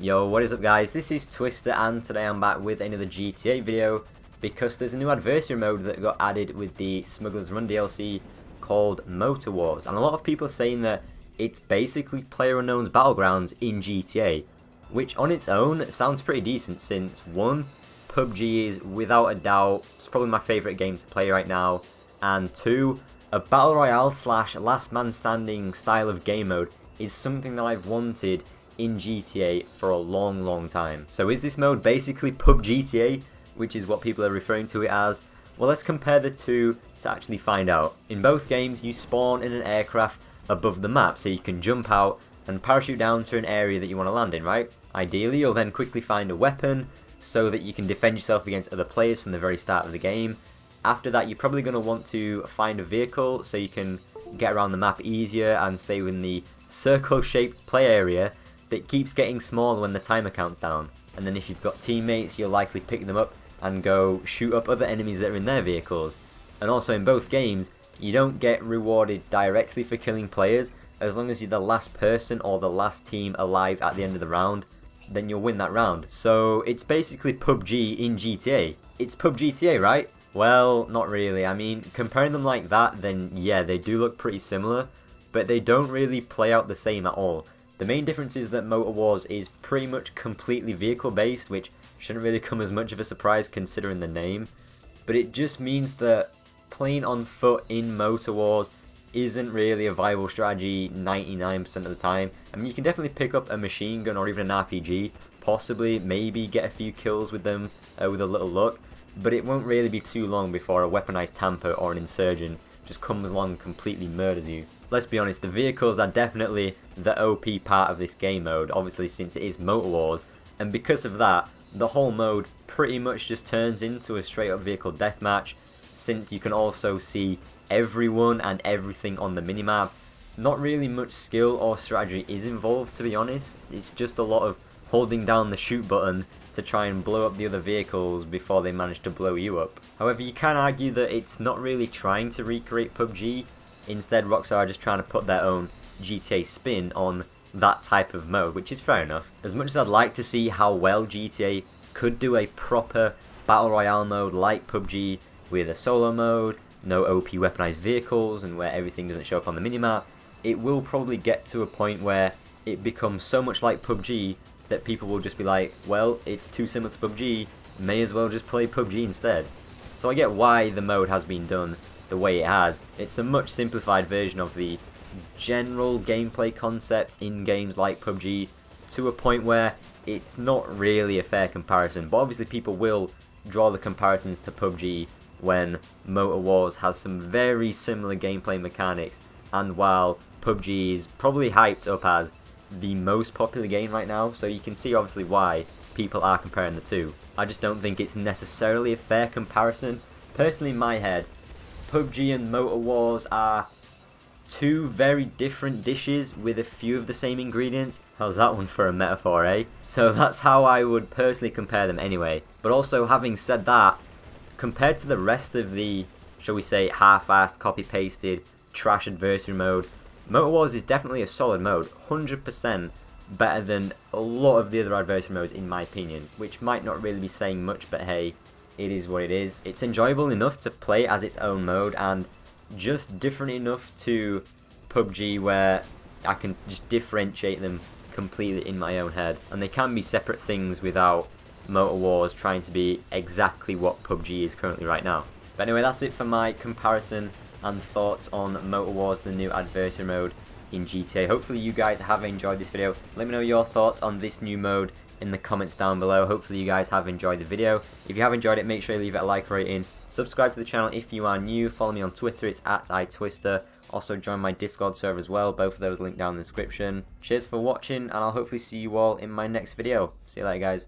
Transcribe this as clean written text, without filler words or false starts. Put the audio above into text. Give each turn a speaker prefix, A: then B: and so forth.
A: Yo, what is up guys, this is Twister and today I'm back with another GTA video because there's a new adversary mode that got added with the Smuggler's Run DLC called Motor Wars, and a lot of people are saying that it's basically PlayerUnknown's Battlegrounds in GTA, which on its own sounds pretty decent since one, PUBG is without a doubt, it's probably my favourite game to play right now, and two, a Battle Royale / Last Man Standing style of game mode is something that I've wanted in GTA for a long time. So is this mode basically PUBG GTA, which is what people are referring to it as? Well, let's compare the two to actually find out. In both games you spawn in an aircraft above the map, so you can jump out and parachute down to an area that you want to land in, right? Ideally you'll then quickly find a weapon so that you can defend yourself against other players from the very start of the game. After that you're probably going to want to find a vehicle so you can get around the map easier and stay within the circle shaped play area that keeps getting smaller when the timer counts down. And then if you've got teammates, you'll likely pick them up and go shoot up other enemies that are in their vehicles. And also in both games, you don't get rewarded directly for killing players. As long as you're the last person or the last team alive at the end of the round, then you'll win that round. So it's basically PUBG in GTA. It's PUBG GTA, right? Well, not really. I mean, comparing them like that, then yeah, they do look pretty similar, but they don't really play out the same at all. The main difference is that Motor Wars is pretty much completely vehicle based, which shouldn't really come as much of a surprise considering the name, but it just means that playing on foot in Motor Wars isn't really a viable strategy 99% of the time. I mean, you can definitely pick up a machine gun or even an RPG, possibly maybe get a few kills with them with a little luck, but it won't really be too long before a weaponized tamper or an insurgent just comes along and completely murders you. Let's be honest, the vehicles are definitely the OP part of this game mode, obviously since it is Motor Wars, and because of that, the whole mode pretty much just turns into a straight up vehicle deathmatch, since you can also see everyone and everything on the minimap. Not really much skill or strategy is involved, to be honest. It's just a lot of holding down the shoot button to try and blow up the other vehicles before they manage to blow you up. However, you can argue that it's not really trying to recreate PUBG. Instead, Rockstar are just trying to put their own GTA spin on that type of mode, which is fair enough. As much as I'd like to see how well GTA could do a proper Battle Royale mode like PUBG with a solo mode, no OP weaponized vehicles, and where everything doesn't show up on the minimap, it will probably get to a point where it becomes so much like PUBG that people will just be like, well, it's too similar to PUBG, may as well just play PUBG instead. So I get why the mode has been done the way it has. It's a much simplified version of the general gameplay concept in games like PUBG, to a point where it's not really a fair comparison, but obviously people will draw the comparisons to PUBG when Motor Wars has some very similar gameplay mechanics, and while PUBG is probably hyped up as the most popular game right now, so you can see obviously why people are comparing the two. I just don't think it's necessarily a fair comparison. Personally, in my head, PUBG and Motor Wars are two very different dishes with a few of the same ingredients. How's that one for a metaphor, eh? So that's how I would personally compare them anyway. But also, having said that, compared to the rest of the, shall we say, half-assed, copy-pasted, trash adversary mode, Motor Wars is definitely a solid mode, 100% better than a lot of the other adversary modes in my opinion, which might not really be saying much, but hey, it is what it is. It's enjoyable enough to play as its own mode, and just different enough to PUBG where I can just differentiate them completely in my own head, and they can be separate things without Motor Wars trying to be exactly what PUBG is currently right now. But anyway, that's it for my comparison and thoughts on Motor Wars, the new adversary mode in GTA. Hopefully you guys have enjoyed this video. Let me know your thoughts on this new mode in the comments down below. Hopefully you guys have enjoyed the video. If you have enjoyed it, make sure you leave it a like rating. Subscribe to the channel if you are new. Follow me on Twitter, it's @iTwister. Also join my Discord server as well. Both of those linked down in the description. Cheers for watching, and I'll hopefully see you all in my next video. See you later, guys.